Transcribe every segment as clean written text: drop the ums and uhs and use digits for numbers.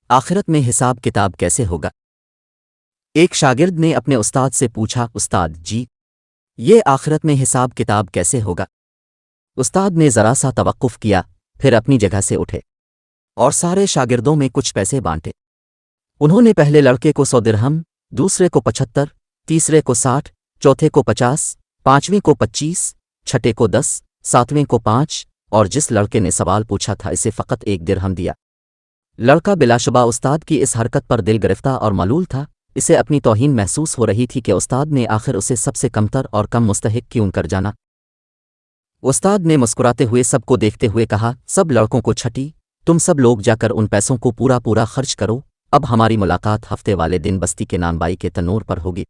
آخرت میں حساب کتاب کیسے ہوگا؟ ایک شاگرد نے اپنے استاد سے پوچھا، استاد جی، یہ آخرت میں حساب کتاب کیسے ہوگا؟ استاد نے ذرا سا توقف کیا، پھر اپنی جگہ سے اٹھے اور سارے شاگردوں میں کچھ پیسے بانٹے۔ انہوں نے پہلے لڑکے کو 100 درہم، دوسرے کو 75، تیسرے کو 60، چوتھے کو 50، پانچویں کو 25، چھٹے کو 10، ساتویں کو 5، اور جس لڑکے نے سوال پوچھا تھا اسے فقط 1 درہم دیا۔ لڑکا بلا شبہ استاد کی اس حرکت پر دل گرفتہ اور ملول تھا۔ اسے اپنی توہین محسوس ہو رہی تھی کہ استاد نے آخر اسے سب سے کمتر اور کم مستحق کیوں کر جانا۔ استاد نے مسکراتے ہوئے سب کو دیکھتے ہوئے کہا، سب لڑکوں کو چھٹی، تم سب لوگ جا کر ان پیسوں کو پورا خرچ کرو۔ اب ہماری ملاقات ہفتے والے دن بستی کے نانبائی کے تنور پر ہوگی۔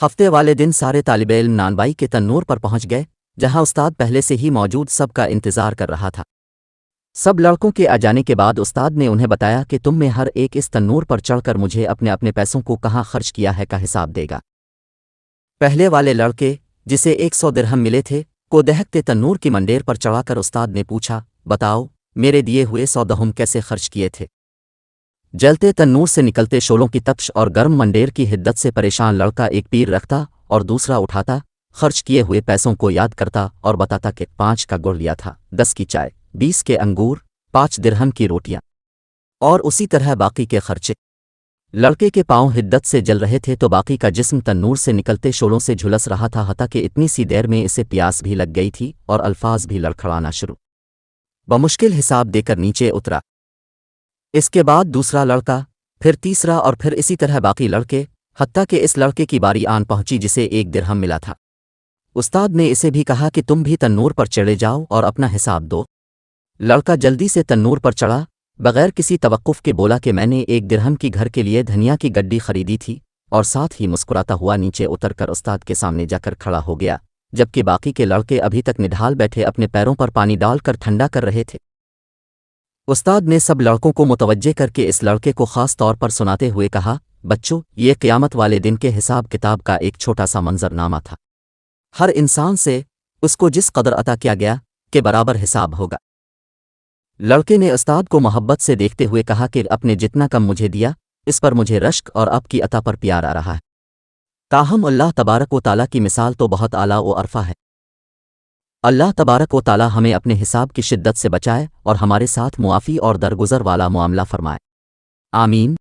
ہفتے والے دن سارے طالب علم نانبائی کے تنور پر پہنچ گئے، جہاں استاد پہلے سے ہی موجود سب کا انتظار کر رہا تھا۔ سب لڑکوں کے آ جانے کے بعد استاد نے انہیں بتایا کہ تم میں ہر ایک اس تنور پر چڑھ کر مجھے اپنے اپنے پیسوں کو کہاں خرچ کیا ہے کا حساب دے گا۔ پہلے والے لڑکے، جسے 100 درہم ملے تھے، کو دہکتے تنور کی منڈیر پر چڑھا کر استاد نے پوچھا، بتاؤ میرے دیے ہوئے 100 درہم کیسے خرچ کیے تھے؟ جلتے تنور سے نکلتے شعلوں کی تپش اور گرم منڈیر کی حدت سے پریشان لڑکا ایک پیر رکھتا اور دوسرا اٹھاتا، خرچ کیے ہوئے پیسوں کو یاد کرتا اور بتاتا کہ 5 کا گڑ لیا تھا، 10 کی چائے، 20 کے انگور، 5 درہم کی روٹیاں، اور اسی طرح باقی کے خرچے۔ لڑکے کے پاؤں حدت سے جل رہے تھے تو باقی کا جسم تنور سے نکلتے شعلوں سے جھلس رہا تھا، حتیٰ کہ اتنی سی دیر میں اسے پیاس بھی لگ گئی تھی اور الفاظ بھی لڑکھڑانا شروع۔ بمشکل حساب دے کر نیچے اترا۔ اس کے بعد دوسرا لڑکا، پھر تیسرا اور پھر اسی طرح باقی لڑکے، حتیٰ کہ اس لڑکے کی باری آن پہنچی جسے 1 درہم ملا تھا۔ استاد نے اسے بھی کہا کہ تم بھی تنور پر چڑھے جاؤ اور اپنا حساب دو۔ لڑکا جلدی سے تنور پر چڑھا، بغیر کسی توقف کے بولا کہ میں نے 1 درہم کی گھر کے لیے دھنیا کی گڈی خریدی تھی، اور ساتھ ہی مسکراتا ہوا نیچے اتر کر استاد کے سامنے جا کر کھڑا ہو گیا، جبکہ باقی کے لڑکے ابھی تک نڈھال بیٹھے اپنے پیروں پر پانی ڈال کر ٹھنڈا کر رہے تھے۔ استاد نے سب لڑکوں کو متوجہ کر کے اس لڑکے کو خاص طور پر سناتے ہوئے کہا، بچوں، یہ قیامت والے دن کے حساب کتاب کا ایک چھوٹا سا منظر نامہ تھا۔ ہر انسان سے اس کو جس قدر عطا کیا گیا کے برابر حساب ہوگا۔ لڑکے نے استاد کو محبت سے دیکھتے ہوئے کہا کہ اپنے جتنا کم مجھے دیا، اس پر مجھے رشک اور آپ کی عطا پر پیار آ رہا ہے۔ تاہم اللہ تبارک و تعالیٰ کی مثال تو بہت اعلیٰ و عرفہ ہے۔ اللہ تبارک و تعالیٰ ہمیں اپنے حساب کی شدت سے بچائے اور ہمارے ساتھ معافی اور درگزر والا معاملہ فرمائے۔ آمین۔